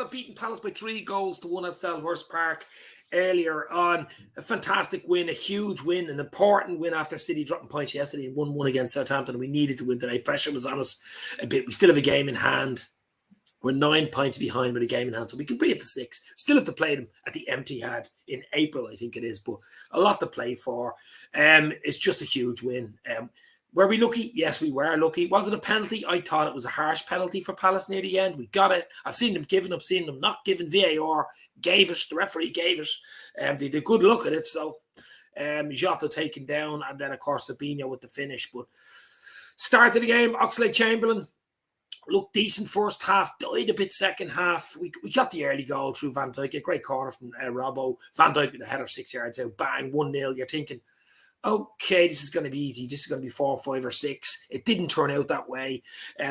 Beaten Palace by 3-1 at Selhurst Park earlier on. A fantastic win, a huge win, an important win after City dropping points yesterday and 1-1 against Southampton. We needed to win today. Pressure was on us a bit. We still have a game in hand. We're 9 points behind with a game in hand, so we can bring it to 6. We still have to play them at the Etihad in April, I think it is, but a lot to play for. It's just a huge win. Were we lucky? Yes, we were lucky. Was it a penalty? I thought it was a harsh penalty for Palace near the end. We got it. I've seen them given up, seen them not given. VAR gave it. The referee gave it. They did a good look at it. So Jota taken down, and then, of course, Fabinho with the finish. But start of the game, Oxlade-Chamberlain looked decent first half, died a bit second half. We got the early goal through Van Dijk. A great corner from Robbo. Van Dijk with a header 6 yards out. Bang, 1-0. You're thinking, okay, this is going to be easy. This is going to be 4, 5 or 6. It didn't turn out that way.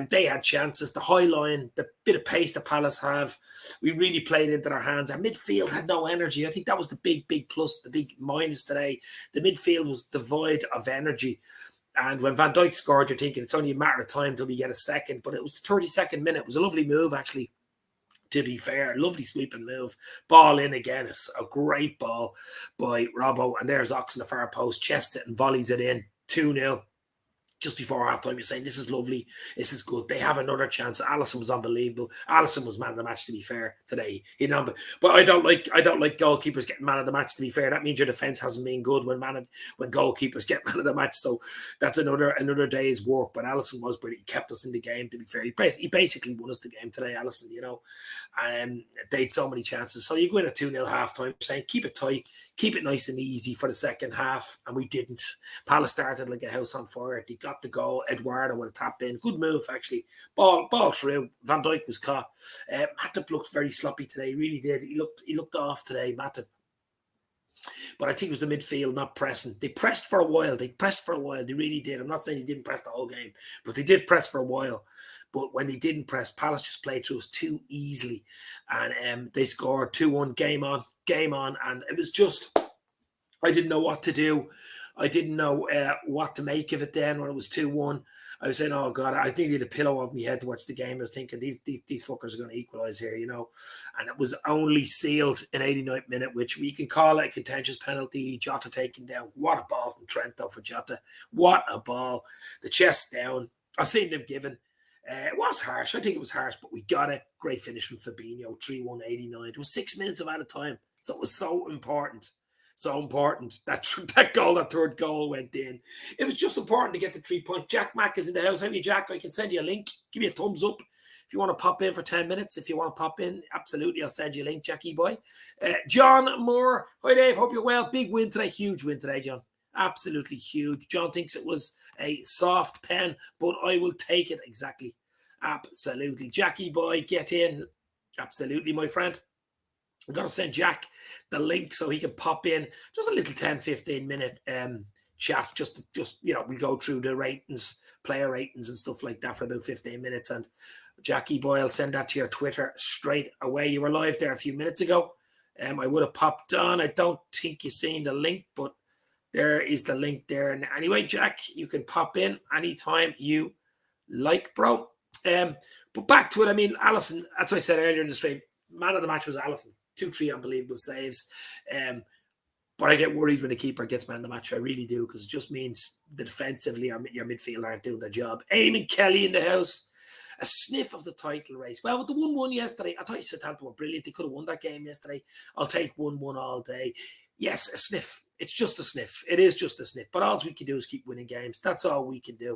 They had chances. The high line, the bit of pace the Palace have, we really played into their hands. Our midfield had no energy. I think that was the big plus, the big minus today. The midfield was devoid of energy. And when Van Dijk scored, you're thinking it's only a matter of time till we get a second. But it was the 32nd minute. It was a lovely move, actually, to be fair. Lovely sweeping move. Ball in again. It's a great ball by Robbo. And there's Ox in the far post. Chests it and volleys it in. 2-0. Just before halftime, you're saying, this is lovely. This is good. They have another chance. Alisson was unbelievable. Alisson was man of the match, to be fair, today. But I don't like goalkeepers getting man of the match, to be fair. That means your defence hasn't been good when goalkeepers get man of the match. So that's another day's work. But Alisson was brilliant. He kept us in the game, to be fair. He basically won us the game today, Alisson, you know. They had so many chances. So you go in at 2-0 halftime, saying, keep it tight, keep it nice and easy for the second half. And we didn't. Palace started like a house on fire. They got the goal. Eduardo with a tap in. Good move, actually. Ball through. Van Dijk was caught. Matip looked very sloppy today. He really did. He looked off today, Matip. But I think it was the midfield not pressing. They pressed for a while. They really did. I'm not saying they didn't press the whole game, but they did press for a while. But when they didn't press, Palace just played through us too easily. And they scored 2-1, game on. And it was just, I didn't know what to do. I didn't know what to make of it then when it was 2-1. I was saying, oh, God, I think I need a pillow over my head to watch the game. I was thinking, these fuckers are going to equalise here, you know. And it was only sealed in 89th minute, which we can call it a contentious penalty. Jota taken down. What a ball from Trent, though, for Jota. What a ball. The chest down. I've seen them given. It was harsh. I think it was harsh, but we got it. Great finish from Fabinho, 3-1, 89. It was 6 minutes of added time. So it was so important. So important. That third goal went in. It was just important to get the 3 points. Jack Mack is in the house. How are you, Jack? I can send you a link. Give me a thumbs up if you want to pop in for 10 minutes. If you want to pop in, absolutely, I'll send you a link, Jackie boy. John Moore. Hi, Dave. Hope you're well. Big win today. Huge win today, John. Absolutely huge. John thinks it was a soft pen, but I will take it exactly. Absolutely. Jackie boy, get in. Absolutely, my friend. I'm going to send Jack the link so he can pop in. Just a little 10-15 minute chat. Just you know, we'll go through the ratings, player ratings and stuff like that for about 15 minutes. And Jackie boy, I'll send that to your Twitter straight away. You were live there a few minutes ago. I would have popped on. I don't think you've seen the link, but there is the link there. And anyway, Jack, you can pop in anytime you like, bro. But back to it. I mean, Alisson, that's what I said earlier in the stream. Man of the match was Alisson. 2-3 unbelievable saves. But I get worried when the keeper gets man of the match. I really do, because it just means that defensively your midfield aren't doing their job. Eamon Kelly in the house. A sniff of the title race. Well, with the 1-1 yesterday, I thought Southampton were brilliant. They could have won that game yesterday. I'll take 1-1 all day. Yes, a sniff. It's just a sniff. It is just a sniff. But all we can do is keep winning games. That's all we can do.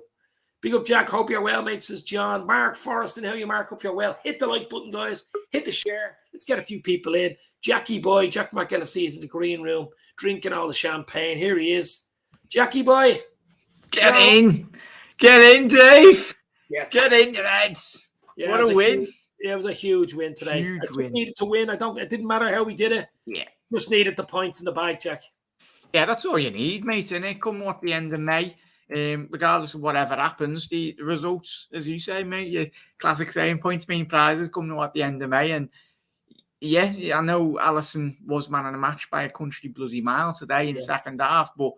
Big up, Jack. Hope you're well, mate, says John. Mark Forrest, and how you, Mark? Hope you're well. Hit the like button, guys. Hit the share. Let's get a few people in. Jackie boy, Jack McLFC is in the green room, drinking all the champagne. Here he is. Jackie boy. Get in, Dave. Yeah. Get in, your heads. Yeah, what a win. It was a huge win today. I just needed to win. It didn't matter how we did it. Yeah. Just needed the points in the bag, Jack. Yeah, that's all you need, mate, innit? Come at the end of May. Regardless of whatever happens, the results, as you say, mate, your classic saying, points mean prizes, come at the end of May. And yeah, I know Alisson was man of the match by a country bloody mile today in the second half, but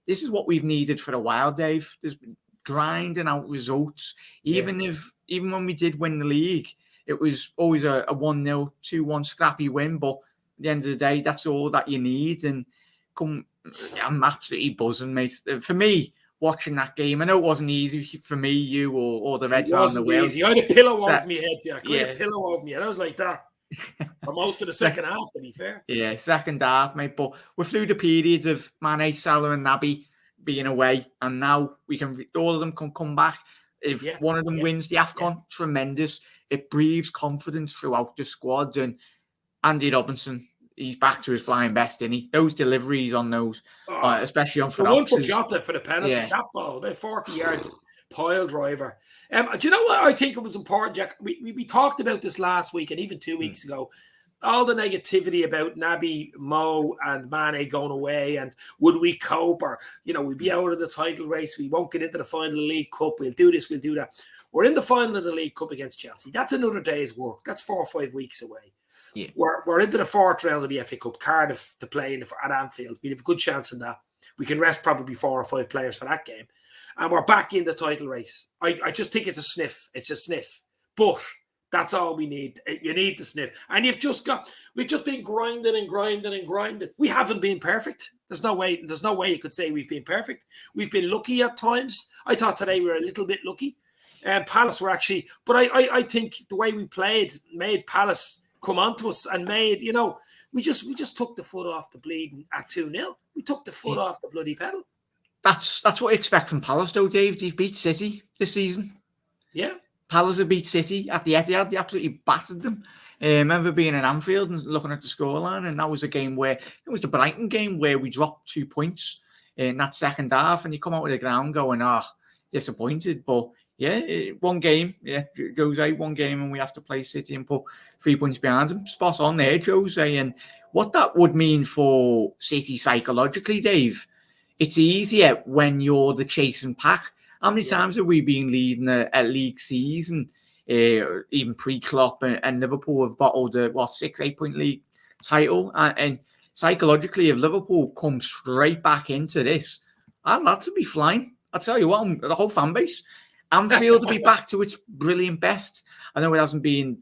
this is what we've needed for a while, Dave. There's grinding out results. Even when we did win the league, it was always a 1-0, 2-1 scrappy win. But at the end of the day, that's all that you need. And I'm absolutely buzzing, mate. For me, watching that game, I know it wasn't easy for me, you, or the Reds around the world. Easy. I had a pillow over my head, Jack. I had Yeah. a pillow over me head. I was like that for most of the second half, to be fair. Yeah, second half, mate. But we're through the periods of Mane, Salah, and Naby being away, and now all of them can come back. If one of them wins the AFCON, tremendous. It breathes confidence throughout the squad. And Andy Robinson, he's back to his flying best, isn't he? Those deliveries on those, especially on the one for Jota for the penalty, that ball, about 40 yards, pile driver. Do you know what I think it was important, Jack? We talked about this last week and even 2 weeks ago. All the negativity about Naby, Mo, and Mane going away, and would we cope, or we'd be out of the title race, we won't get into the final of the League Cup, we'll do this, we'll do that. We're in the final of the League Cup against Chelsea. That's another day's work. That's 4 or 5 weeks away. Yeah. We're into the fourth round of the FA Cup, Cardiff to play at Anfield. We have a good chance in that. We can rest probably 4 or 5 players for that game, and we're back in the title race. I just think it's a sniff. It's a sniff, but that's all we need. You need the sniff. And we've just been grinding and grinding and grinding. We haven't been perfect. There's no way you could say we've been perfect. We've been lucky at times. I thought today we were a little bit lucky. Palace were actually, but I think the way we played made Palace come onto us and made, we just took the foot off the bleeding at 2-0. We took the foot off the bloody pedal. That's what I expect from Palace, though, Dave. They've beat City this season. Yeah. Palace have beat City at the Etihad. They absolutely battered them. I remember being in Anfield and looking at the scoreline, and that was a game where it was the Brighton game where we dropped 2 points in that second half, and you come out of the ground going, disappointed. But one game, Jose, one game, and we have to play City and put 3 points behind them. Spot on there, Jose. And what that would mean for City psychologically, Dave, it's easier when you're the chasing pack. How many times have we been leading a league season, even pre-Klopp, and Liverpool have bottled a 6-8 point league title? And psychologically, if Liverpool come straight back into this, I'd love to be flying. I'll tell you what, the whole fan base, Anfield to be back to its brilliant best. I know it hasn't been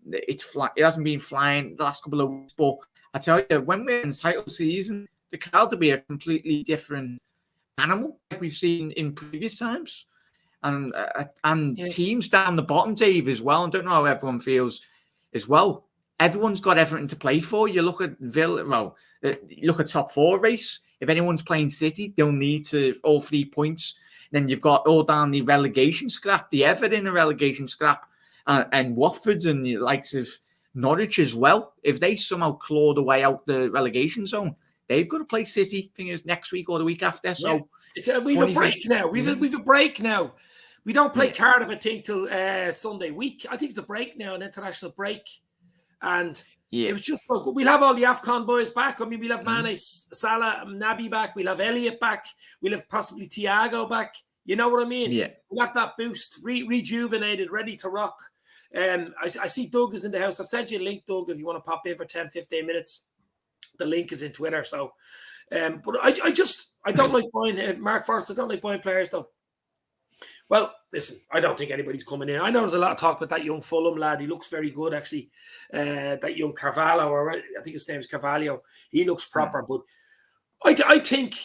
flying the last couple of weeks, but I tell you, when we're in the title season, the crowd to be a completely different animal like we've seen in previous times. And teams down the bottom, Dave, as well. I don't know how everyone feels as well. Everyone's got everything to play for. You look at you look at top 4 race. If anyone's playing City, they'll need to all 3 points. Then you've got all down the relegation scrap, the Everton a relegation scrap, and Watford and the likes of Norwich as well. If they somehow claw the way out the relegation zone, they've got to play City, next week or the week after. So we've a break now. We've a break now. We don't play Cardiff, I think, till Sunday week. I think it's a break now, an international break. And it was just, we'll have all the AFCON boys back. I mean, we'll have Mane, Salah, Naby back. We'll have Elliott back. We'll have possibly Thiago back. You know what I mean? Yeah. We'll have that boost, rejuvenated, ready to rock. I see Doug is in the house. I've sent you a link, Doug, if you want to pop in for 10, 15 minutes. The link is in Twitter. So, but I don't like buying, Mark Forrest, I don't like buying players, though. Well, listen, I don't think anybody's coming in. I know there's a lot of talk about that young Fulham lad. He looks very good, actually. That young Carvalho, or I think his name is Carvalho. He looks proper, but I think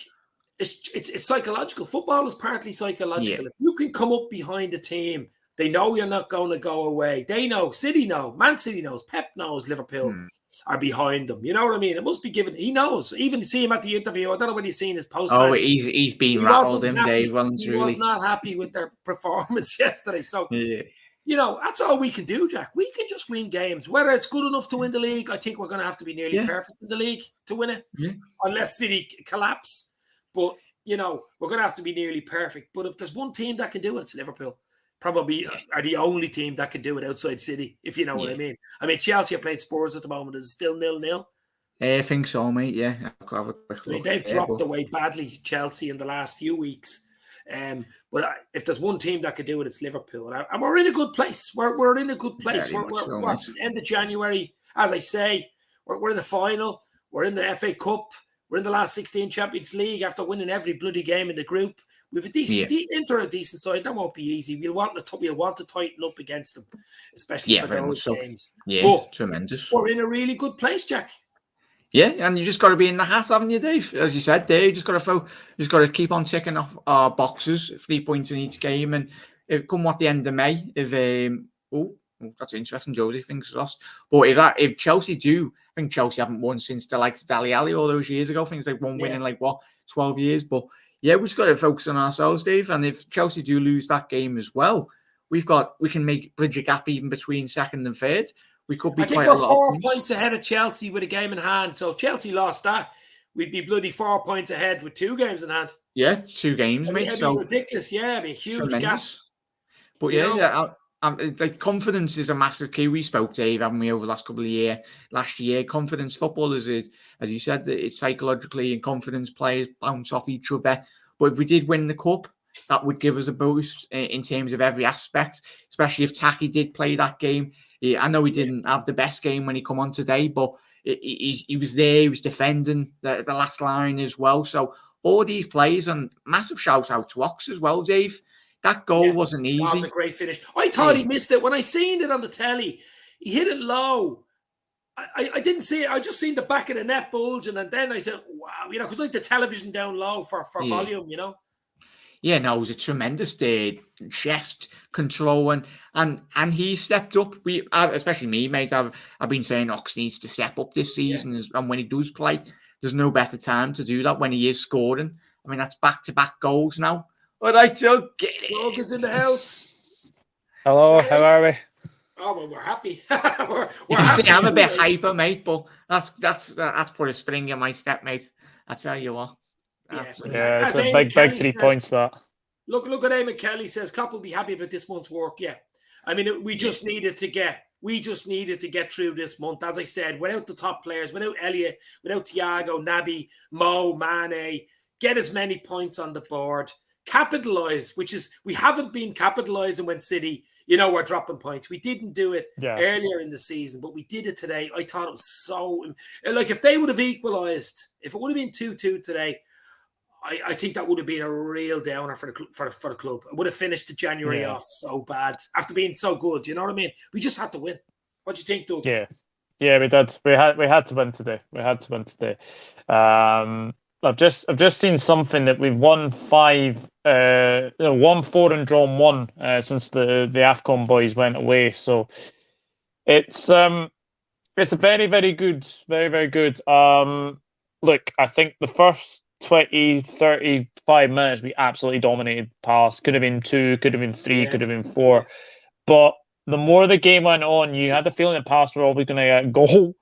it's psychological. Football is partly psychological. Yeah. If you can come up behind a team, they know you're not going to go away. They know, City know, Man City knows, Pep knows Liverpool are behind them. You know what I mean? It must be given. He knows. Even see him at the interview. I don't know when he's seen his post. Oh, he's been rattled him, Dave. Well and he truly. was not happy with their performance yesterday. So, that's all we can do, Jack. We can just win games. Whether it's good enough to win the league, I think we're going to have to be nearly perfect in the league to win it. Yeah. Unless City collapse. But, we're going to have to be nearly perfect. But if there's one team that can do it, it's Liverpool. Probably are the only team that can do it outside City, if you know what I mean. I mean, Chelsea are playing Spurs at the moment. Is it still 0-0? I think so, mate. Yeah. I'll have a quick look. I mean, they've dropped away badly, Chelsea, in the last few weeks. But if there's one team that can do it, it's Liverpool. And we're in a good place. We're in a good place. We're at the end of January. As I say, we're in the final. We're in the FA Cup. We're in the last 16 Champions League after winning every bloody game in the group. We have a decent Inter, a decent side. That won't be easy. We'll want to tighten up against them, especially for those games. Yeah, but tremendous. We're in a really good place, Jack. Yeah, and you just got to be in the hat, haven't you, Dave? As you said, Dave, you just got to keep on ticking off our boxes, 3 points in each game, and if come what the end of May, if that's interesting, Josie, fingers crossed. But if Chelsea do, I think Chelsea haven't won since the likes of Dali Ali all those years ago. Things like one win in 12 years. But yeah, we've just got to focus on ourselves, Dave. And if Chelsea do lose that game as well, we can bridge a gap even between second and third. We could be I think quite we're a lot 4 points ahead of Chelsea with a game in hand. So if Chelsea lost that, we'd be bloody 4 points ahead with 2 games in hand. Yeah, 2 games, mate. It'd be ridiculous. Yeah, it'd be a huge tremendous gap. But like confidence is a massive key. We spoke, Dave, haven't we, over the last couple of years? Last year, confidence football is, as you said, it's psychologically and confidence players bounce off each other. But if we did win the cup, that would give us a boost in terms of every aspect, especially if Taki did play that game. I know he didn't have the best game when he come on today, but he was there. He was defending the last line as well. So all these players, and massive shout out to Ox as well, Dave. That goal wasn't easy. That was a great finish. I thought he missed it. When I seen it on the telly, he hit it low. I didn't see it. I just seen the back of the net bulging, and then I said, wow, because like the television down low for volume, Yeah, no, it was a tremendous chest control, and he stepped up. Especially me, mate. I've been saying Ox needs to step up this season, and when he does play, there's no better time to do that when he is scoring. I mean, that's back-to-back goals now. All right, so get it. Log is in the house. Hello, how are we? Oh, well, we're happy. You can see I'm a bit hyper, mate, but that's put a spring in my step, mate. I tell you what. Yeah, it's a big 3 points, that. Look at Eamon Kelly says, Klopp will be happy about this month's work. Yeah. I mean, we just needed to get through this month. As I said, without the top players, without Elliott, without Thiago, Naby, Mo, Mane, get as many points on the board. Capitalize, which is we haven't been capitalizing when City, we're dropping points. We didn't do it earlier in the season, but we did it today. I thought it was so like if they would have equalized, if it would have been 2-2 today, I think that would have been a real downer for the club. It would have finished the January off so bad after being so good. You know what I mean? We just had to win. What do you think, Doug? Yeah, we did. We had to win today. I've just seen something that we've won 5, won 4 and drawn 1 since the AFCON boys went away. So it's a very, very good, very, very good. Look, I think the first 20, 35 minutes we absolutely dominated Palace. Could have been 2, could have been 3, could have been 4. But the more the game went on, you had the feeling that Palace were always going to get a goal.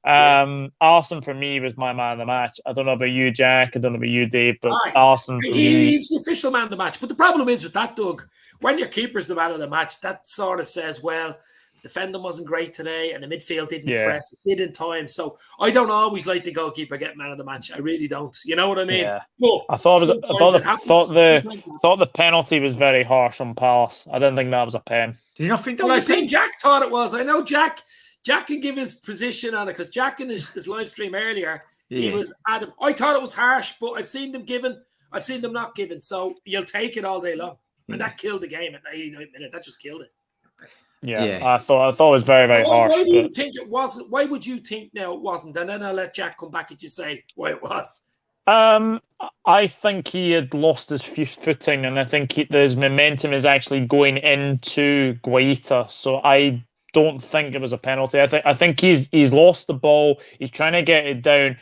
Alisson for me was my man of the match. I don't know about you, Jack. I don't know about you, Dave, but Alisson for me. He's the official man of the match. But the problem is with that, Doug, when your keeper's the man of the match, that sort of says, well, defending wasn't great today, and the midfield didn't press. It did in time. So I don't always like the goalkeeper get man of the match. I really don't. You know what I mean? Yeah. But I thought the penalty was very harsh on Palace. I didn't think that was a pen. Do you not think that? Well, I seen Jack thought it was. I know Jack can give his position on it because Jack in his live stream earlier, he was Adam. I thought it was harsh, but I've seen them given. I've seen them not given. So you'll take it all day long, and that killed the game at 89th minute. That just killed it. Yeah. I thought it was very, very harsh. Why do you think it wasn't? Why would you think now it wasn't? And then I'll let Jack come back and you say why it was. I think he had lost his footing, and I think his momentum is actually going into Guaita. So I don't think it was a penalty. I think he's lost the ball. He's trying to get it down.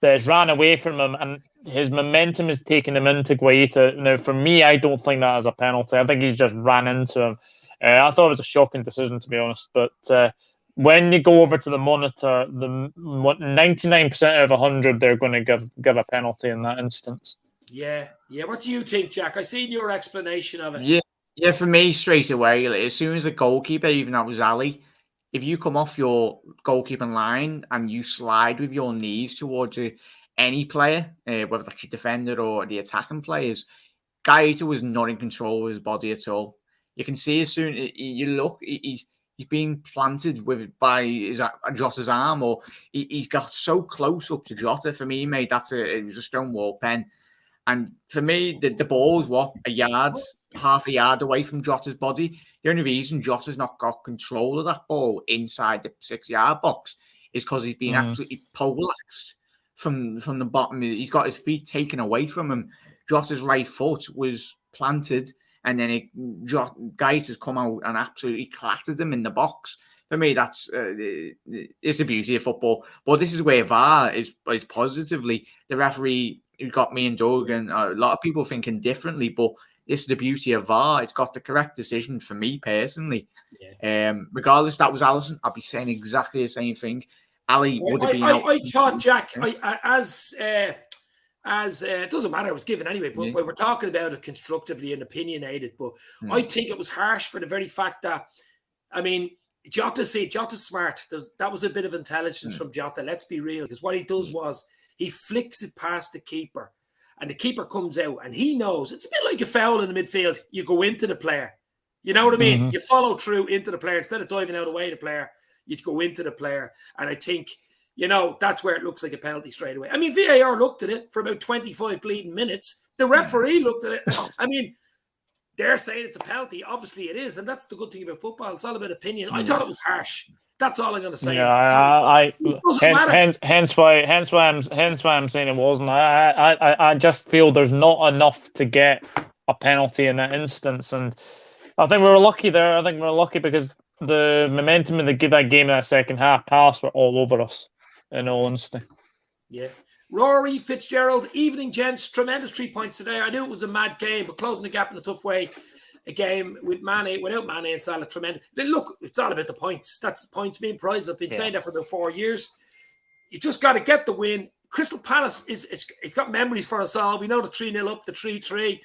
It's ran away from him, and his momentum is taking him into Guaita. Now, for me, I don't think that is a penalty. I think he's just ran into him. I thought it was a shocking decision, to be honest. But when you go over to the monitor, the 99% out of 100, they're going to give a penalty in that instance. Yeah. What do you think, Jack? I seen your explanation of it. Yeah. For me, straight away, like, as soon as the goalkeeper, even that was Ali, if you come off your goalkeeping line and you slide with your knees towards any player, whether that's your defender or the attacking players, Guaita was not in control of his body at all. You can see as soon you look, he's being planted by Jota's arm, or he's got so close up to Jota. For me, mate, it was a stonewall pen. And for me, the ball was half a yard away from Jota's body. The only reason Jota's not got control of that ball inside the 6-yard box is because he's been absolutely poleaxed from the bottom. He's got his feet taken away from him. Jota's right foot was planted, and then Gait has come out and absolutely clattered him in the box. For me, that's it's the beauty of football. But this is where VAR is positively. The referee who got me and Doug and a lot of people thinking differently, but this is the beauty of VAR. It's got the correct decision for me personally. Yeah. Regardless, that was Alisson. I'd be saying exactly the same thing. Ali would have been. I thought, Jack, as it doesn't matter, it was given anyway, but we're talking about it constructively and opinionated. But I think it was harsh for the very fact that, I mean, Jota's smart. That was a bit of intelligence from Jota. Let's be real, because what he does was he flicks it past the keeper, and the keeper comes out, and he knows it's a bit like a foul in the midfield. You go into the player, you know what I mean? You follow through into the player instead of diving out away the player. You'd go into the player, and I think, you know, that's where it looks like a penalty straight away. I mean, VAR looked at it for about 25 bleeding minutes. The referee looked at it. I mean, they're saying it's a penalty. Obviously, it is, and that's the good thing about football. It's all about opinion. I thought it was harsh. That's all I'm going to say. Yeah, hence why I'm saying it wasn't. I just feel there's not enough to get a penalty in that instance, and I think we were lucky there. I think we were lucky because the momentum of that game in that second half, Palace were all over us, in all honesty. Yeah. Rory Fitzgerald, evening, gents. Tremendous 3 points today. I knew it was a mad game, but closing the gap in a tough way. A game with without Mane and Salah, tremendous. But look, it's all about the points. That's points being prized. I've been saying that for about 4 years. You just got to get the win. Crystal Palace it's got memories for us all. We know the 3-0 up, the 3-3.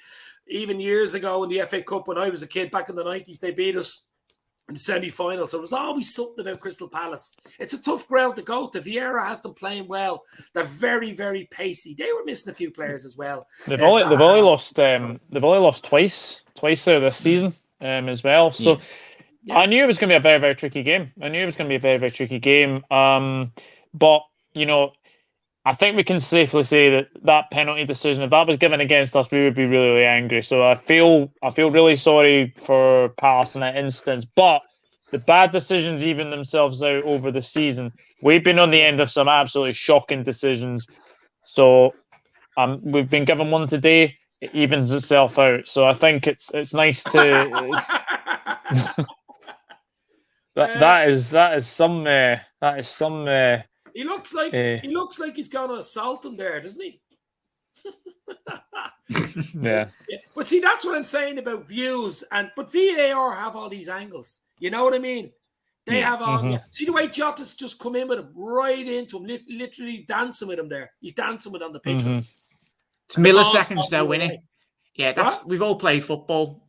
Even years ago in the FA Cup when I was a kid back in the 90s, they beat us in the semi-final. So there's always something about Crystal Palace. It's a tough ground to go to. Vieira has them playing well. They're very, very pacey. They were missing a few players as well. They've only lost twice out of this season as well. So I knew it was going to be a very, very tricky game. But you know, I think we can safely say that penalty decision, if that was given against us, we would be really, really angry. So I feel really sorry for Palace in that instance. But the bad decisions even themselves out over the season. We've been on the end of some absolutely shocking decisions. So we've been given one today. It evens itself out. So I think it's nice to. That is some. He looks like he's going to assault him there, doesn't he? Yeah. But see, that's what I'm saying about views. But VAR have all these angles. You know what I mean? They have all. See the way Jota's just come in with him right into him, literally dancing with him there. He's dancing with on the pitch. It's milliseconds though, winning. Yeah, we've all played football.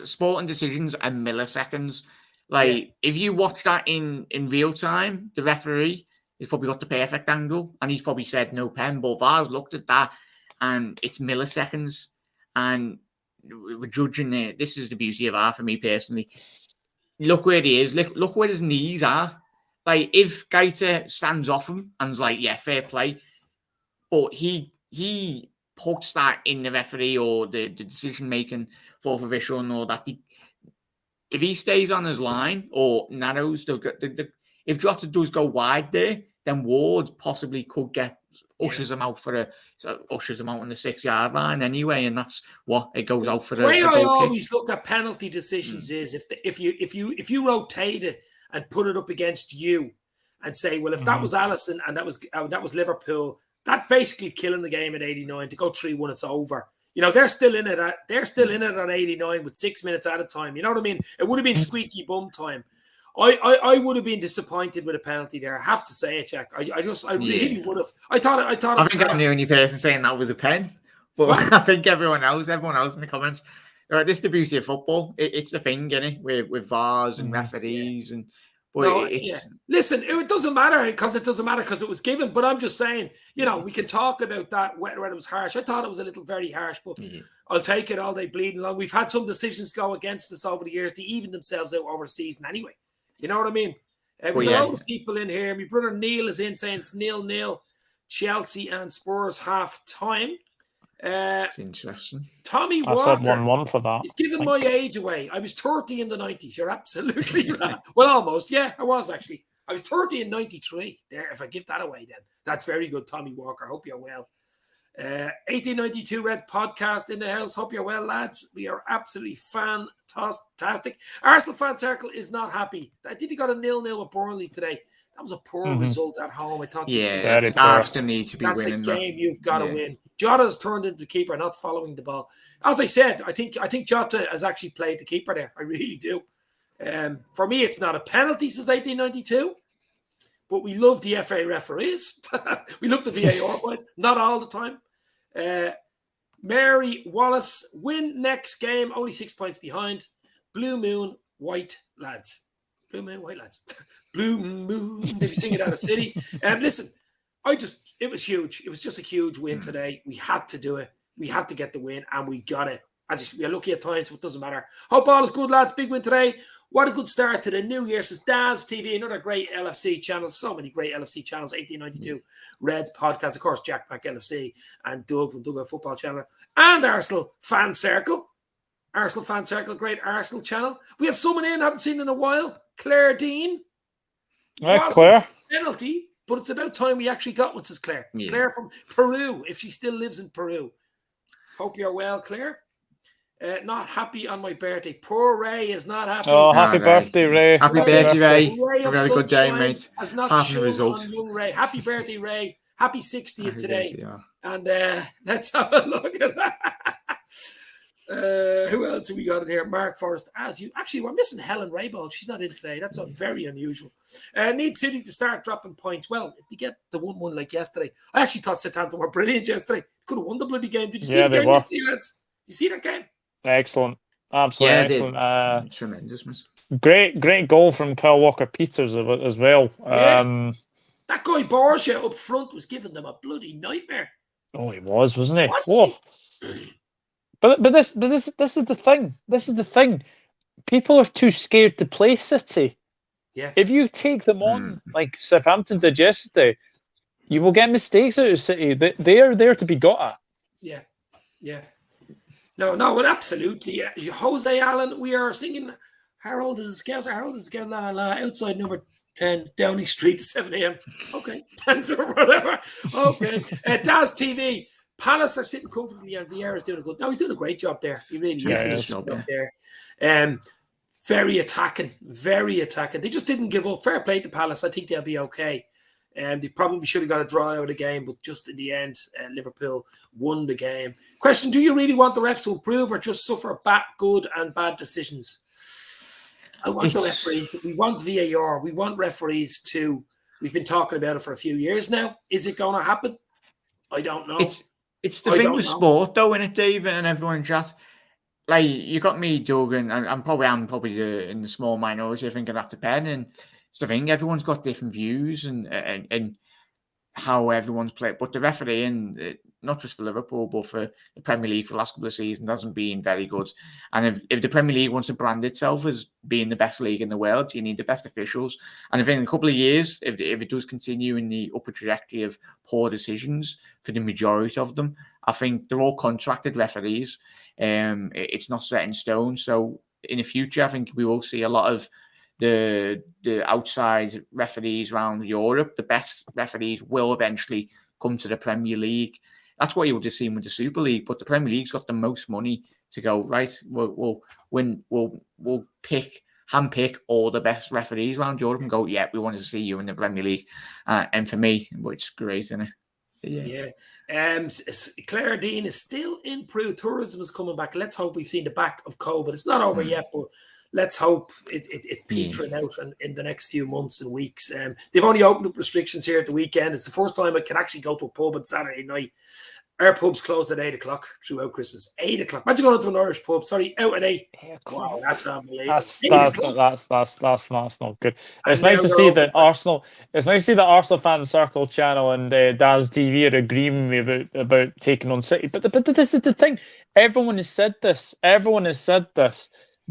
Sporting decisions are milliseconds. Like if you watch that in real time, the referee. He's probably got the perfect angle, and he's probably said no pen. But VAR's looked at that, and it's milliseconds, and we're judging it. This is the beauty of VAR for me personally. Look where he is. Look where his knees are. Like if Gaita stands off him and's like, yeah, fair play, but he puts that in the referee or the decision making fourth official and all that. If he stays on his line or narrows if Jota does go wide there, then Ward possibly could ushers him out on the 6-yard line anyway, and that's what it goes out for. The way I always look at penalty decisions is if you rotate it and put it up against you and say, well, if that was Alisson and that was Liverpool, that basically killing the game at 89 to go 3-1, it's over. You know, they're still in it. They're still in it on 89 with 6 minutes at a time. You know what I mean? It would have been squeaky bum time. I would have been disappointed with a penalty there. I have to say it, Jack. I really would have. I think I'm the only person saying that was a pen, but what? I think everyone else in the comments. This is the beauty of football. It's the thing, isn't it? With VARs and referees and. Listen, it doesn't matter because it was given. But I'm just saying, you know, we can talk about that whether it was harsh. I thought it was a little very harsh, but I'll take it all day bleeding along. We've had some decisions go against us over the years. They even themselves out over the season anyway. You know what I mean? We've a lot of people in here. My brother Neil is in saying it's 0-0. Chelsea and Spurs half time. It's interesting. Tommy I said Walker 1-1 for that. is giving my age away. I was 30 in the 90s. You're absolutely right. Well, almost. Yeah, I was actually. I was 30 in 93. There, if I give that away, then that's very good, Tommy Walker. Hope you're well. 1892 Reds podcast in the house. Hope you're well, lads. We are absolutely fantastic. Arsenal fan circle is not happy. I think he got a 0-0 with Burnley today. That was a poor result at home. I thought. Arsenal need to be that's winning. That's a game you've got to win. Jota's turned into the keeper, not following the ball. As I said, I think Jota has actually played the keeper there. I really do. For me, it's not a penalty since 1892. But we love the FA referees. We love the VAR boys. Not all the time. Mary Wallace, win next game. Only 6 points behind. Blue Moon, White Lads. Blue Moon, White Lads. Blue Moon. They be singing out of City. Listen, it was huge. It was just a huge win today. We had to do it. We had to get the win, and we got it. As we are lucky at times, so it doesn't matter. Hope all is good, lads. Big win today. What a good start to the new year. Says Daz TV, another great LFC channel. So many great LFC channels. 1892 Reds podcast. Of course, Jack Mac LFC and Doug from Doug Football Channel. And Arsenal Fan Circle. Arsenal Fan Circle, great Arsenal channel. We have someone in, haven't seen in a while. Claire Dean. Claire. Penalty, but it's about time we actually got one, says Claire. Yeah. Claire from Peru, if she still lives in Peru. Hope you're well, Claire. Not happy on my birthday. Poor Ray is not happy. Oh, happy birthday, Ray. Happy birthday, Ray. Ray have a good day, mate. Has not shown on young Ray. Happy birthday, Ray. Happy 60th today. And let's have a look at that. Who else have we got in here? Mark Forrest. Actually, we're missing Helen Rayball. She's not in today. That's very unusual. Need City to start dropping points. Well, if they get the 1-1 like yesterday, I actually thought Southampton were brilliant yesterday. Could have won the bloody game. Did you see the game yesterday, lads? Did you see that game? Excellent. Absolutely excellent. Tremendous. Great goal from Kyle Walker-Peters as well. Yeah. That guy Borgia up front was giving them a bloody nightmare. Oh, he was, wasn't he? But this is the thing. This is the thing. People are too scared to play City. Yeah. If you take them on like Southampton did yesterday, you will get mistakes out of City. They are there to be got at. Yeah. Yeah. No, well, absolutely. Jose Allen, we are singing Harold is a Scout, la, la, la, outside number 10, Downing Street at 7 a.m. Okay. Or whatever. Okay. Daz TV. Palace are sitting comfortably and Vieira's doing a good. No, he's doing a great job there. He really is doing a good job there. Very attacking. They just didn't give up. Fair play to Palace. I think they'll be okay. They probably should have got a draw out of the game, but just in the end, Liverpool won the game. Question: do you really want the refs to improve or just suffer good and bad decisions? I want the referee. We want VAR. We want referees to. We've been talking about it for a few years now. Is it going to happen? I don't know. It's the thing with sport, though, isn't it, David, and everyone in chat? Like, you got me, Doug, and I'm probably in the small minority, I think, that depend. And it's the thing, everyone's got different views and how everyone's played. But the refereeing, not just for Liverpool, but for the Premier League for the last couple of seasons, hasn't been very good. And if the Premier League wants to brand itself as being the best league in the world, you need the best officials. And if in a couple of years, if it does continue in the upward trajectory of poor decisions for the majority of them, I think they're all contracted referees. It's not set in stone. So in the future, I think we will see a lot of the outside referees around Europe. The best referees will eventually come to the Premier League. That's what you would have seen with the Super League. But the Premier League's got the most money to go, right, we'll handpick all the best referees around Europe and go, yeah, we want to see you in the Premier League. And for me, it's great, isn't it? Yeah. Claire Dean is still in Peru. Tourism is coming back. Let's hope we've seen the back of COVID. It's not over yet, but let's hope it's petering out in the next few months and weeks. They've only opened up restrictions here at the weekend. It's the first time I can actually go to a pub on Saturday night. Our pub's closed at 8 o'clock throughout Christmas. 8 o'clock. Imagine going to an Irish pub. Sorry, out at 8. Wow, that's unbelievable. That's not good. It's nice to see that Arsenal. It's nice to see that Arsenal Fan Circle channel and Daz TV are agreeing with me about taking on City. But this is the thing. Everyone has said this.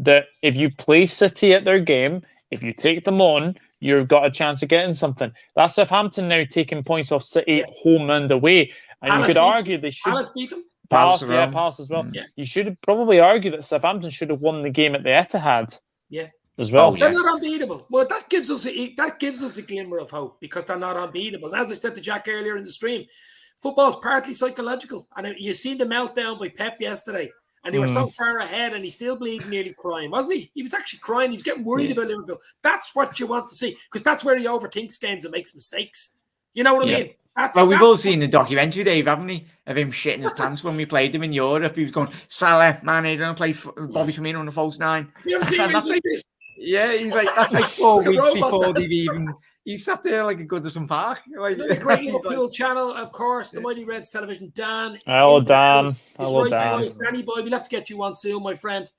That if you play City at their game, if you take them on, you've got a chance of getting something. That's Southampton now taking points off City home and away. And you could argue they should. Palace beat them. Palace, at yeah, home. Palace as well. Mm. Yeah. You should probably argue that Southampton should have won the game at the Etihad. Yeah. As well. Oh, yeah. They're not unbeatable. Well, that gives us a glimmer of hope because they're not unbeatable. And as I said to Jack earlier in the stream, football's partly psychological. And you seen the meltdown by Pep yesterday. And they were so far ahead and he still bleeding, nearly crying, wasn't he? He was actually crying. He was getting worried about Liverpool. That's what you want to see because that's where he overthinks games and makes mistakes. You know what I mean? Well, we've all seen the documentary, Dave, haven't we? Of him shitting his pants when we played them in Europe. He was going, Salah, Mane, don't play Bobby Firmino on the false nine. You ever seen he's like, that's like 4 weeks before they've even... He sat there like a Goodison Park. Like, another great Liverpool channel, of course, the Mighty Reds television. Dan. Hello, Dan. Hello, Dan. Danny boy, we'll have to get you on soon, my friend.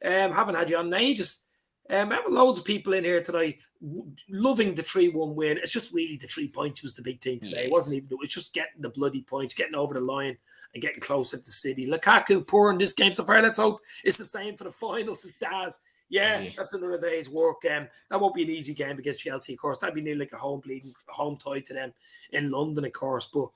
Haven't had you on in ages. Having loads of people in here tonight loving the 3-1 win. It's just really the 3 points was the big thing today. It wasn't even, it's just getting the bloody points, getting over the line and getting closer to City. Lukaku poor in this game so far. Let's hope it's the same for the finals as Daz. Yeah, that's another day's work. That won't be an easy game against Chelsea, of course. That'd be nearly like a home tie to them in London, of course. But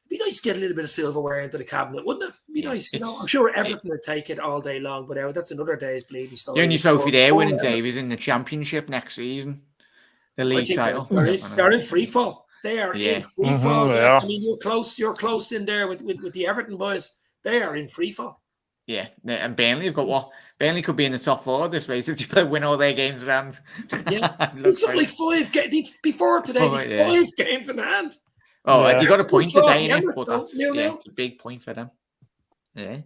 it'd be nice to get a little bit of silverware into the cabinet, wouldn't it? It'd be nice. You know, I'm sure Everton would take it all day long, but that's another day's bleeding story. The only trophy they're winning, Dave, is in the Championship next season. The league title. They're in free fall. They are in free fall. Yeah. I mean, you're close in there with the Everton boys. They are in free fall. Yeah, and Burnley have got what? Burnley could be in the top 4 this race if they win all their games in hand. Yeah, it's something like 5 games before today. 5 games in hand. Oh, you got a point today in it, but it's a big point for them. Yeah.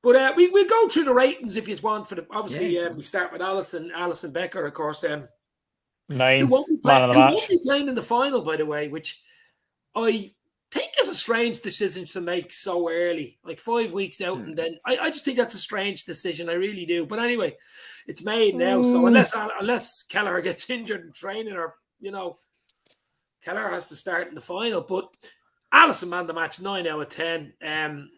But we'll go through the ratings if you want for the. Obviously, we start with Alison Becker, of course. 9 who won't be playing in the final, by the way, which I think is a strange decision to make so early, like 5 weeks out, and then I just think that's a strange decision. I really do. But anyway, it's made now. So unless Kelleher gets injured in training, or Kelleher has to start in the final. But Alisson man the match, 9 out of 10.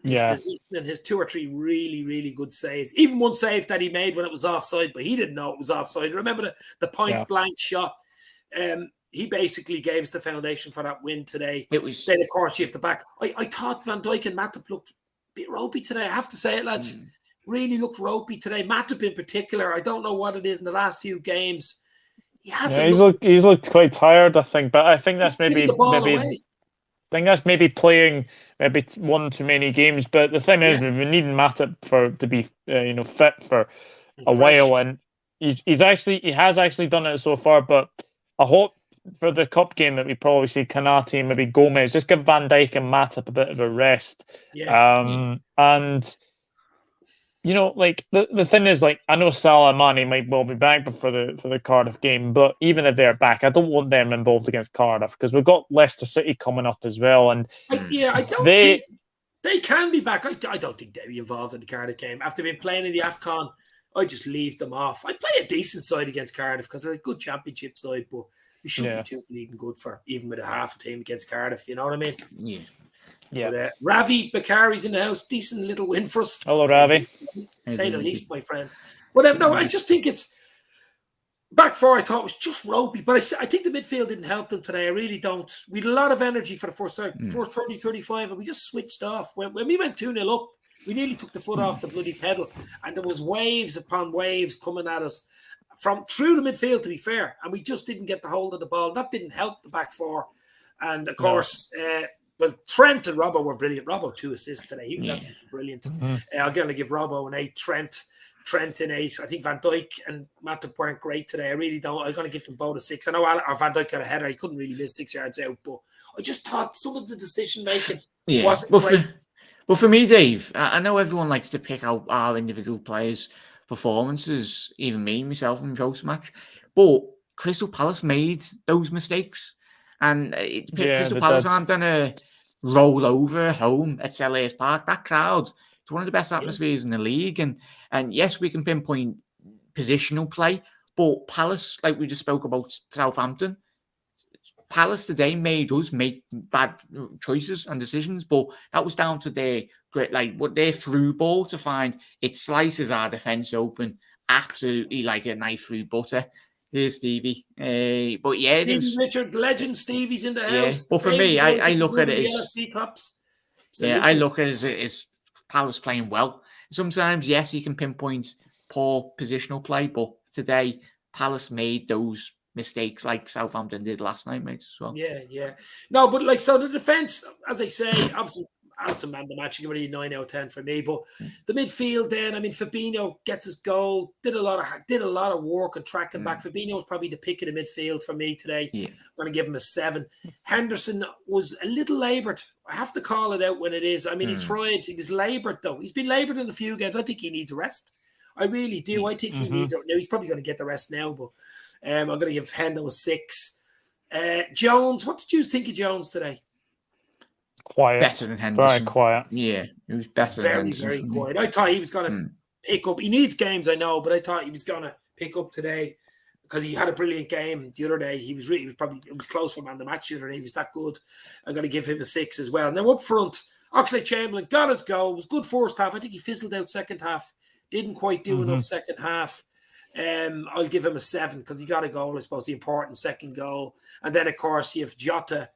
His position and his 2 or 3 really, really good saves. Even one save that he made when it was offside, but he didn't know it was offside. Remember the point blank shot? He basically gave us the foundation for that win today. It was then, of course, you have to back. I thought Van Dijk and Matip looked a bit ropey today. I have to say it, lads. Really looked ropey today. Matip in particular, I don't know what it is in the last few games. He hasn't. He's looked quite tired, I think. But I think that's maybe playing maybe one too many games. But the thing is, we've been needing Matip to be fit for a while, and he has actually done it so far. But I hope for the cup game that we probably see Kanate and maybe Gomez, just give Van Dijk and Matip a bit of a rest. And like the thing is, like, I know Salah and Mane might well be back for the Cardiff game, but even if they're back, I don't want them involved against Cardiff because we've got Leicester City coming up as well. And I don't think they can be back. I don't think they'll be involved in the Cardiff game after being playing in the AFCON. I just leave them off. I play a decent side against Cardiff because they're a good championship side, but we shouldn't be too bleeding good for even with a half a team against Cardiff. You know what I mean? Yeah. But, Ravi Bakari's in the house. Decent little win for us. Hello, Ravi. Say the least, my friend. But no, I just think it's back 4. I thought was just ropey, but I think the midfield didn't help them today. I really don't. We had a lot of energy for the first 30, 35, and we just switched off. When we went 2-0 up, we nearly took the foot off the bloody pedal, and there was waves upon waves coming at us from through the midfield, to be fair, and we just didn't get the hold of the ball. That didn't help the back 4. And of course, Trent and Robbo were brilliant. Robbo 2 assists today. He was absolutely brilliant. I'm going to give Robbo an 8. Trent in 8. I think Van Dijk and Matip weren't great today. I really don't. I'm going to give them both a 6. I know Van Dijk got a header. He couldn't really miss 6 yards out, but I just thought some of the decision making wasn't great. But for me, Dave, I know everyone likes to pick out our individual players' performances, even me, myself, in the post-match. But Crystal Palace made those mistakes. And Crystal Palace aren't going to roll over home at Selhurst Park. That crowd, it's one of the best atmospheres in the league. And yes, we can pinpoint positional play, but Palace, like we just spoke about Southampton, Palace today made us make bad choices and decisions, but that was down to their through ball to find it slices our defence open absolutely like a knife through butter. Here's Stevie. But yeah, Stevie Richard, legend Stevie's in the house. But for me, I look at it as LFC Cups. I look at it as Palace playing well. Sometimes, yes, you can pinpoint poor positional play, but today Palace made those mistakes like Southampton did last night, mate, as well. Yeah. No, but like, so the defense, as I say, obviously Alisson man the match, give it a 9 out of 10 for me. But the midfield, then, I mean, Fabinho gets his goal, did a lot of work and tracking back. Fabinho was probably the pick of the midfield for me today. Yeah. I'm going to give him a 7. Henderson was a little laboured. I have to call it out when it is. I mean, he tried. He was laboured, though. He's been laboured in a few games. I think he needs a rest. I really do. I think he needs it. Now, he's probably going to get the rest now, but I'm going to give Hendo a 6. Jones, what did you think of Jones today? Quiet. Better than Henderson. Very quiet. Yeah, he was better than Henderson. Very quiet. I thought he was going to pick up. He needs games, I know, but I thought he was going to pick up today because he had a brilliant game the other day. It was close for man the match the other day. He was that good. I'm going to give him a 6 as well. Now up front, Oxlade-Chamberlain got his goal. It was good first half. I think he fizzled out second half. Didn't quite do enough second half. I'll give him a 7 because he got a goal, I suppose, the important second goal. And then, of course, you have Jota.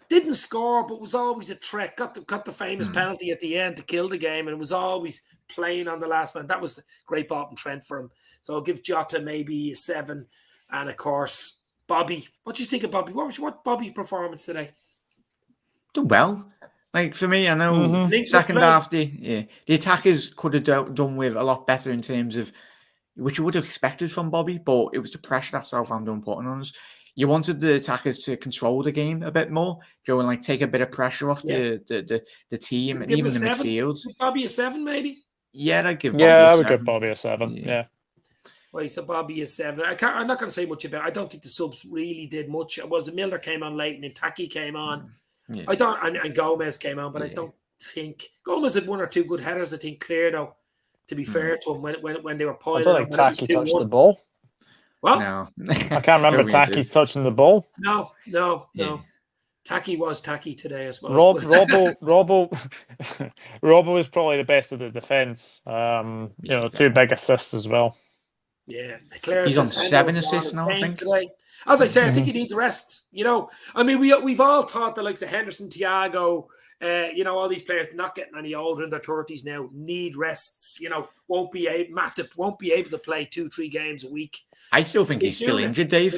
Didn't score, but was always a threat. Got the famous penalty at the end to kill the game, and was always playing on the last man. That was a great ball from Trent for him. So I'll give Jota maybe a 7. And, of course, Bobby. What do you think of Bobby? What Bobby's performance today? Done well. Like, for me, I know second half, the attackers could have done with a lot better in terms of which you would have expected from Bobby, but it was the pressure that Southampton put on us. You wanted the attackers to control the game a bit more, go and like take a bit of pressure off the team and even the midfield. Bobby a 7, maybe? Yeah, I'd give. I would give Bobby a 7. Yeah. Well, so Bobby is 7. I'm not going to say much about it. I don't think the subs really did much. It was Milner came on late and then Taki came on. Yeah. I don't, and Gomez came on, but I don't think Gomez had 1 or 2 good headers. I think clear though. To be fair to him, when they were piling, I don't think Taki touched the ball. What? No, I can't remember Taki touching the ball. No. Taki was Taki today, I suppose. Robbo was probably the best of the defence. 2 big assists as well. Yeah, he's on 7 assists now, I think. Today. As I say, I think he needs a rest. I mean, we've all thought the likes of Henderson, Thiago, all these players not getting any older in their 30s now need rests. Matip won't be able to play 2-3 games a week. I still think he's still injured, Dave.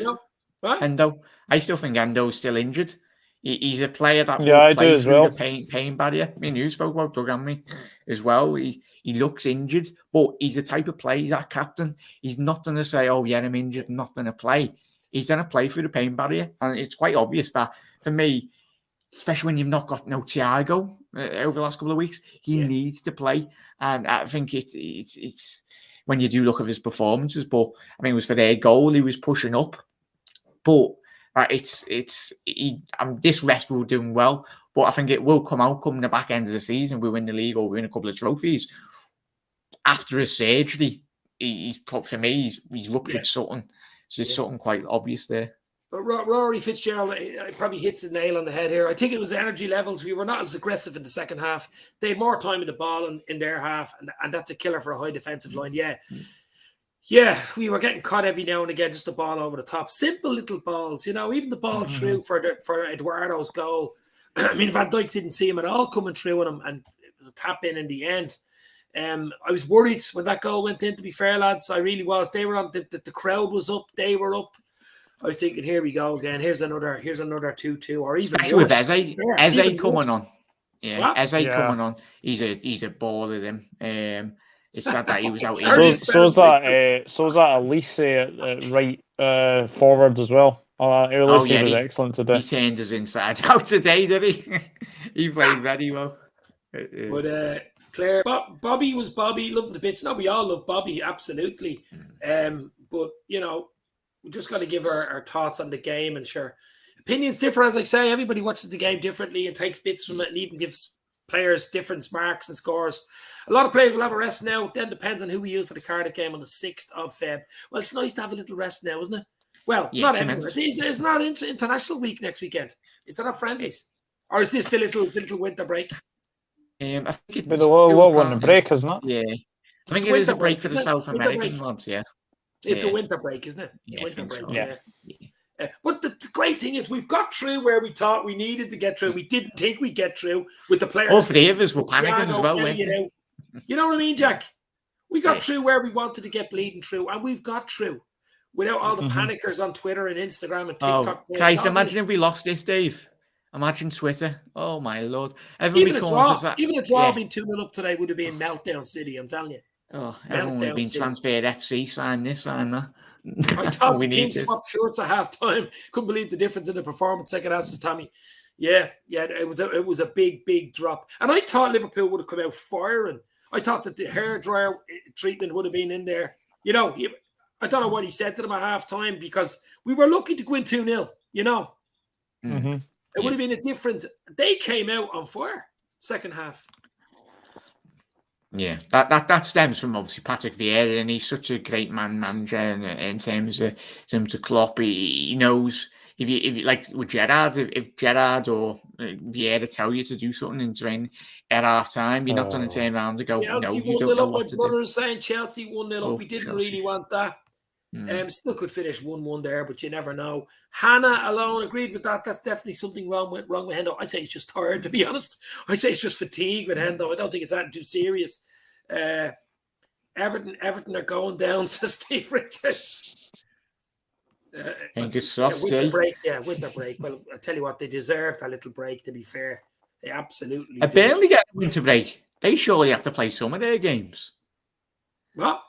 Endo. I still think Endo's still injured. He's a player that will play through the pain barrier. I mean, you spoke about Doug and me as well. He looks injured, but he's the type of player, he's our captain. He's not going to say, oh, yeah, I'm injured, I'm not going to play. He's going to play through the pain barrier. And it's quite obvious that, for me, especially when you've not got no Thiago over the last couple of weeks, he needs to play. And I think it's when you do look at his performances, but I mean, it was for their goal, he was pushing up. But this rest will do him well, but I think it will come the back end of the season. We win the league or we win a couple of trophies. After his surgery, he's ruptured something. So there's something quite obvious there. But Rory Fitzgerald probably hits the nail on the head here. I think it was energy levels. We were not as aggressive in the second half. They had more time with the ball in their half, and that's a killer for a high defensive line. Yeah, we were getting caught every now and again, just a ball over the top. Simple little balls, even the ball through for Eduardo's goal. I mean, Van Dijk didn't see him at all coming through on him, and it was a tap in the end. I was worried when that goal went in, to be fair, lads. I really was. They were on, the crowd was up, they were up. I was thinking, here we go again. Here's another 2-2, or even especially worse. With Eze coming on. Yeah, Eze coming on. He's a baller, him. It's sad that he was out injured. So's that Elise at right forward as well. Elise was excellent today. He turned his inside out today, did he? He played very well. But Claire, Bobby was Bobby. Loved the bits. No, we all love Bobby, absolutely. But we just got to give our thoughts on the game, and sure, opinions differ. As I say, everybody watches the game differently and takes bits from it, and even gives players different marks and scores. A lot of players will have a rest now. Then depends on who we use for the Cardiff game on the 6th of Feb. Well, it's nice to have a little rest now, isn't it? Well, not everywhere. It's not international week next weekend. Is that not friendlies, or is this the little winter break? I think it's the World Winter break, isn't it? Yeah, I think it is a break for the South American ones. Yeah, it's a winter break, isn't it? Yeah, winter break. So. Yeah. But the great thing is we've got through where we thought we needed to get through. We didn't think we'd get through with the players. All three of us were panicking as well, weren't we? You know what I mean, Jack? We got through where we wanted to get bleeding through, and we've got through without all the panickers on Twitter and Instagram and TikTok. Oh, Christ, imagine if we lost this, Dave. Imagine Twitter. Oh, my Lord. Even a draw being 2-0 up today would have been meltdown city, I'm telling you. Oh, everyone would have been transferred FC, sign this, sign that. I thought the team swapped shirts at half time. Couldn't believe the difference in the performance second half, says Tommy. Yeah, it was a big drop. And I thought Liverpool would have come out firing. I thought that the hairdryer treatment would have been in there. You know, I don't know what he said to them at half time because we were lucky to win 2-0, you know. Mm-hmm. It would have been a different. They came out on fire second half. Yeah, that stems from obviously Patrick Vieira, and he's such a great manager in terms of Klopp. He knows if you like with Gerrard, if Gerrard or Vieira tell you to do something in training at half time, you're not going to turn around and go, Chelsea no, you don't know what to do. My brother is saying Chelsea 1-0 up. We didn't really want that. Still could finish 1-1 there, but you never know. Hannah alone agreed with that. That's definitely something wrong with Hendo. I'd say he's just tired, to be honest. I'd say it's just fatigue with Hendo. I don't think it's anything too serious. Everton are going down, says Steve Richards. With the break. Well, I tell you what, they deserve that little break, to be fair. They absolutely do. Barely get a winter break. They surely have to play some of their games. What?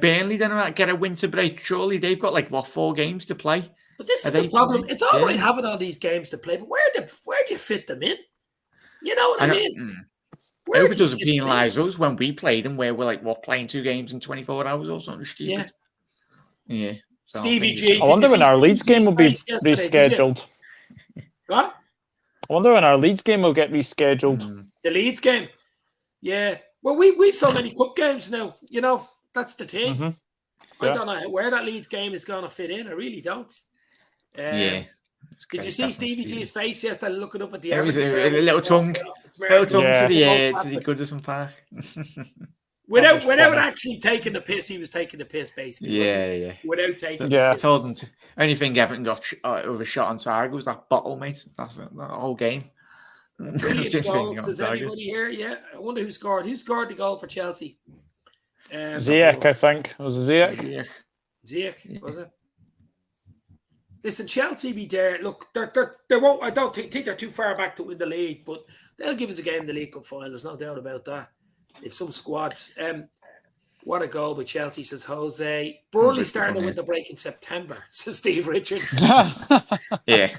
Burnley don't get a winter break. Surely they've got 4 games to play. But this is the problem. It's all right having all these games to play, but where do you fit them in? You know what I mean? I hope it doesn't penalise us when we play them, where we're playing 2 games in 24 hours or something stupid. Yeah. So Stevie G. I wonder when our Leeds game will be rescheduled. What? I wonder when our Leeds game will get rescheduled. The Leeds game? Yeah. Well, we've so many cup games now. You know, that's the thing. Mm-hmm. I don't know where that Leeds game is going to fit in. I really don't. Did you see Stevie G's face yesterday looking up at the air? A little tongue to the Goodison Park. Without actually taking the piss, he was taking the piss, basically. Yeah. Without taking the piss. I told him to. Only thing Everton got over shot on target was that bottle, mate. That's the whole game. Brilliant goals. Does anybody here? Yeah. I wonder who scored. Who scored the goal for Chelsea? Ziyech, I think. Was it Ziyech? Ziyech, was it? Listen, Chelsea be there. Look, they won't. I don't think they're too far back to win the league, but they'll give us a game in the League Cup final. There's no doubt about that. If some squad, what a goal by Chelsea, says Jose. Burnley starting to win the break in September, says Steve Richards. Yeah,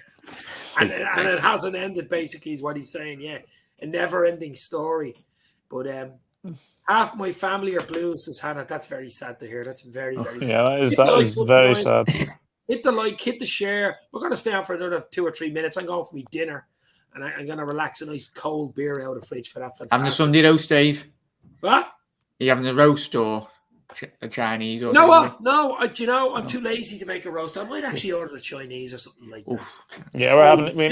and it hasn't ended. Basically, is what he's saying. Yeah, a never-ending story. But half my family are Blues, says Hannah. That's very sad to hear. That's very sad. Yeah, that is very sad. Hit the like, hit the share. We're going to stay on for another 2 or 3 minutes. I'm going for my dinner, and I'm going to relax a nice cold beer out of the fridge for that. Fantastic. Having a Sunday roast, Dave? What? Are you having a roast or a Chinese? Or no. You know, I'm too lazy to make a roast. I might actually order a Chinese or something like that. Yeah, we're having me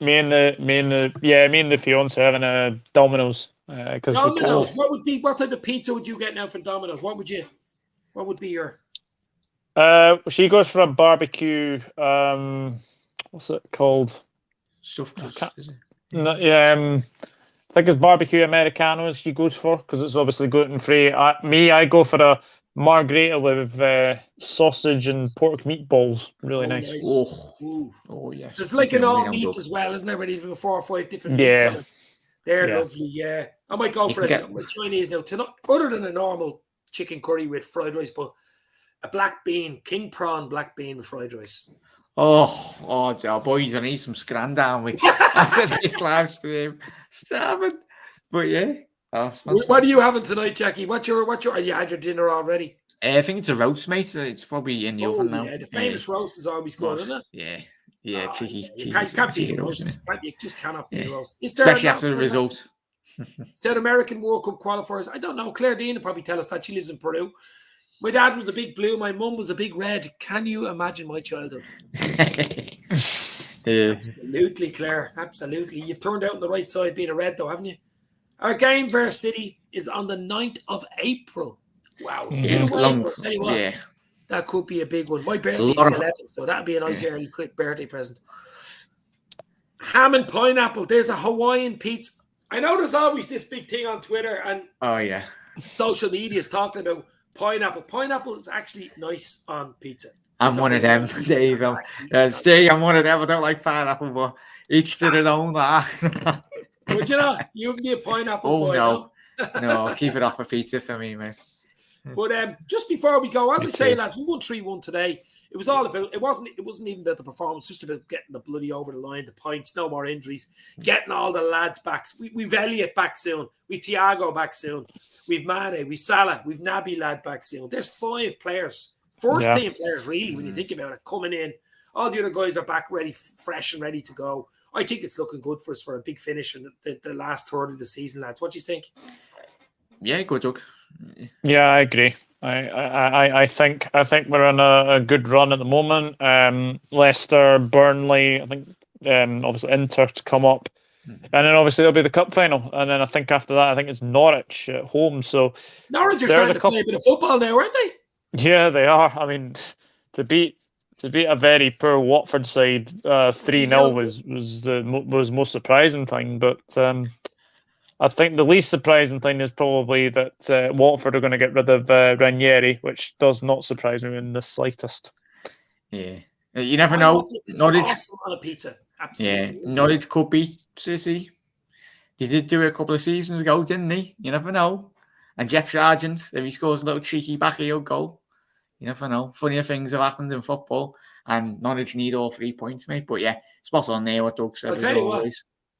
and the fiance having a Domino's. Domino's. What type of pizza would you get now for Domino's? What would be your? She goes for a barbecue. What's it called? Stuffed crust, is it? No, I think it's barbecue Americano. She goes for because it's obviously gluten free. I go for a margherita with sausage and pork meatballs. Really nice. Oh yes. There's like an all meat as well, isn't there? But even 4 or 5 different meats on it. They're lovely. Yeah, I might go for a Chinese now. Other than a normal chicken curry with fried rice, but a black bean, king prawn black bean with fried rice. Oh, boys, I need some scran down with after this live stream. Starving. But yeah. What are you having tonight, Jackie? You had your dinner already? I think it's a roast, mate. It's probably in the oven now. Yeah, the famous roast is always good, isn't it? Yeah, cheeky. You can't beat the roast. You just cannot beat the roast. Especially after the result. South American World Cup qualifiers. I don't know. Claire Dean will probably tell us that. She lives in Peru. My dad was a big blue. My mum was a big red. Can you imagine my childhood? Absolutely, Claire. Absolutely. You've turned out on the right side being a red, though, haven't you? Our game versus City is on the 9th of April. Wow. It's been a while, I'll tell you what. That could be a big one. My birthday's the 11th, so that'd be a nice early quick birthday present. Ham and pineapple. There's a Hawaiian pizza. I know there's always this big thing on Twitter and social media is talking about pineapple. Pineapple is actually nice on pizza. I'm one of them, Dave. Steve, I'm one of them. I don't like pineapple, but each to their own. But you know, you can be a pineapple boy. No, no, keep it off a pizza for me, mate. But just before we go, as I say, lads, we won 3-1 today. It was all about. It wasn't even about the performance. Just about getting the bloody over the line, the points, no more injuries, getting all the lads back. We've Elliot back soon. We've Thiago back soon. We've Mane. We've Salah. We've Naby lad back soon. There's 5 players, first team players, really, when you think about it, coming in. All the other guys are back, ready, fresh, and ready to go. I think it's looking good for us for a big finish in the last third of the season, lads. What do you think? Yeah, good joke. Yeah, I agree. I think we're on a good run at the moment. Leicester, Burnley, I think obviously Inter to come up. And then obviously it'll be the cup final. And then I think after that, I think it's Norwich at home. So Norwich are starting to play a bit of football now, aren't they? Yeah, they are. I mean, to beat a very poor Watford side 3-0 was the most surprising thing. But I think the least surprising thing is probably that Watford are going to get rid of Ranieri, which does not surprise me in the slightest. Yeah, you never know. Norwich awesome on a pizza. Absolutely. Yeah, Norwich could be City. He did do it a couple of seasons ago, didn't he? You never know. And Jeff Sargent, if he scores a little cheeky backheel goal, you never know. Funnier things have happened in football, and Norwich need all 3 points, mate. But yeah, spot on there what Doug said. I'll tell you what.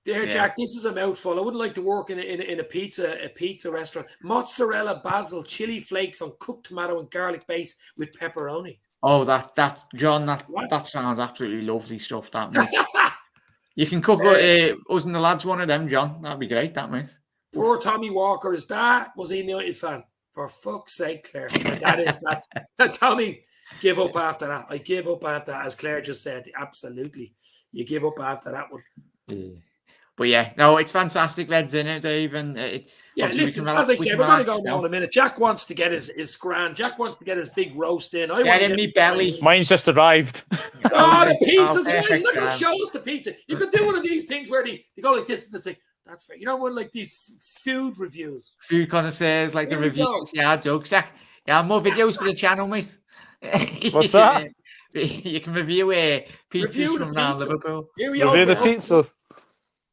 There, Jack, this is a mouthful. I wouldn't like to work in a pizza restaurant. Mozzarella, basil, chili flakes on cooked tomato and garlic base with pepperoni. Oh, that John, that sounds absolutely lovely stuff, that mate. You can cook us and the lads one of them, John. That'd be great, that mate. Poor Tommy Walker, his dad was a United fan. For fuck's sake, Claire. That's Tommy, give up after that. I give up after that, as Claire just said. Absolutely. You give up after that one. Yeah. But yeah, no, it's fantastic, Reds, in it, Dave. And listen, as I said, we're going to go now in a minute. Jack wants to get his grand. Jack wants to get his big roast in. I want to get me belly. Mine's just arrived. The pizza's he's not going to show us the pizza. You could do one of these things where they go like this and say, that's fair. You know, one like these food reviews. Food connoisseurs, like the reviews. Yeah, jokes. Yeah, more videos for the channel, mate. What's that? You can review pizzas from around Liverpool. Here we review the pizza.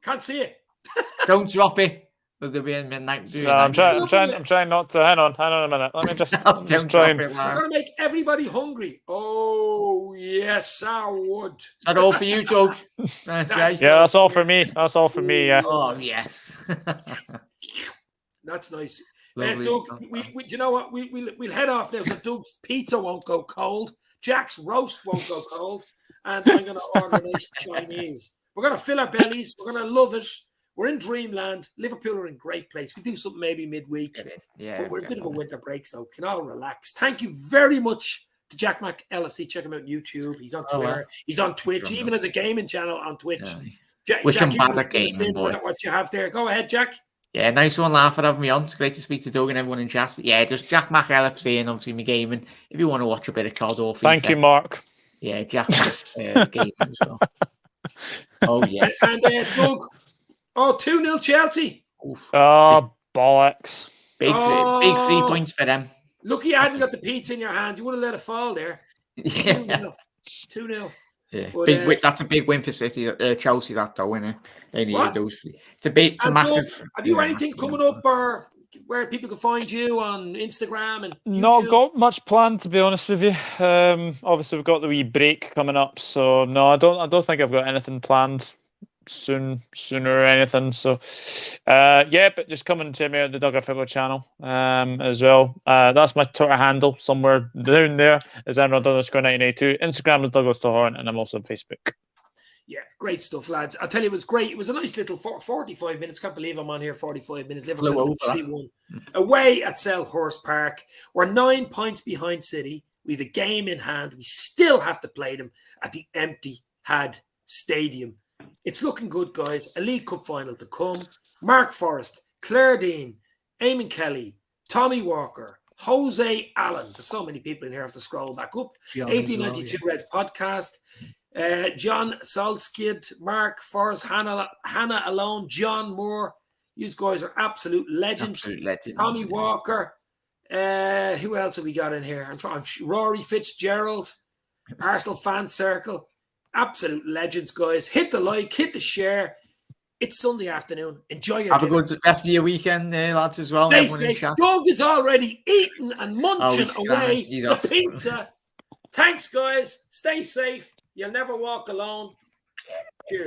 Can't see it. Don't drop it. There'll be a midnight. No, I'm trying not to. Hang on a minute. Let me just try and. We're going to make everybody hungry. Oh yes, I would. Is that all for you, Doug? That's all for me. That's all for me. Yeah. Oh yes. That's nice. Doug, do you know what? We'll head off now. So Doug's pizza won't go cold. Jack's roast won't go cold, and I'm going to order nice Chinese. We're going to fill our bellies. We're going to love it. We're in dreamland. Liverpool are in great place. We do something maybe midweek. Yeah, but we're a bit of a winter break, so we can all relax. Thank you very much to Jack Mac LFC. Check him out on YouTube. He's on Twitter. He's on Twitch. He even has a gaming channel on Twitch. Yeah. Jack, what you have there. Go ahead, Jack. Yeah, nice one, laugh for having me on. It's great to speak to Doug and everyone in chat. Yeah, just Jack Mac LFC and obviously me gaming. If you want to watch a bit of COD or FIFA. Thank you, Mark. Yeah, Jack gaming as well. Oh, yes. And Doug, 2-0 Chelsea. Oh, bollocks. Big 3 points for them. Lucky you hadn't got the pizza in your hand. You would have let it fall there. Yeah. 2-0. Yeah, but, that's a big win for City, Chelsea, that though, isn't it? They needed those. It's a massive. Doug, have you anything coming up or where people can find you on Instagram and YouTube? Not got much planned, to be honest with you. Obviously we've got the wee break coming up, so no, I don't think I've got anything planned sooner or anything. So but just come and check me out the Duggar Football channel as well. That's my Twitter handle somewhere down there is @_1982. Instagram is Douglas Tahorn, and I'm also on Facebook. Yeah, great stuff, lads. I'll tell you, it was great. It was a nice little 45 minutes. Can't believe I'm on here 45 minutes. Liverpool 3-1 away at Selhurst Park. We're 9 points behind City. We have a game in hand. We still have to play them at the empty Had Stadium. It's looking good, guys. A League Cup final to come. Mark Forrest, Claire Dean, Eamon Kelly, Tommy Walker, Jose Allen. There's so many people in here. I have to scroll back up. 1892 Reds podcast. John Solskid, Mark Forrest, Hannah Alone, John Moore. You guys are absolute legends. Absolute legends. Tommy Walker. Who else have we got in here? I'm trying. Rory Fitzgerald, Arsenal Fan Circle. Absolute legends, guys. Hit the like, hit the share. It's Sunday afternoon. Enjoy your Have dinner. a good rest of your weekend, lads, as well. Stay safe. Doug is already eating and munching away he's the pizza. Thanks, guys. Stay safe. You'll never walk alone.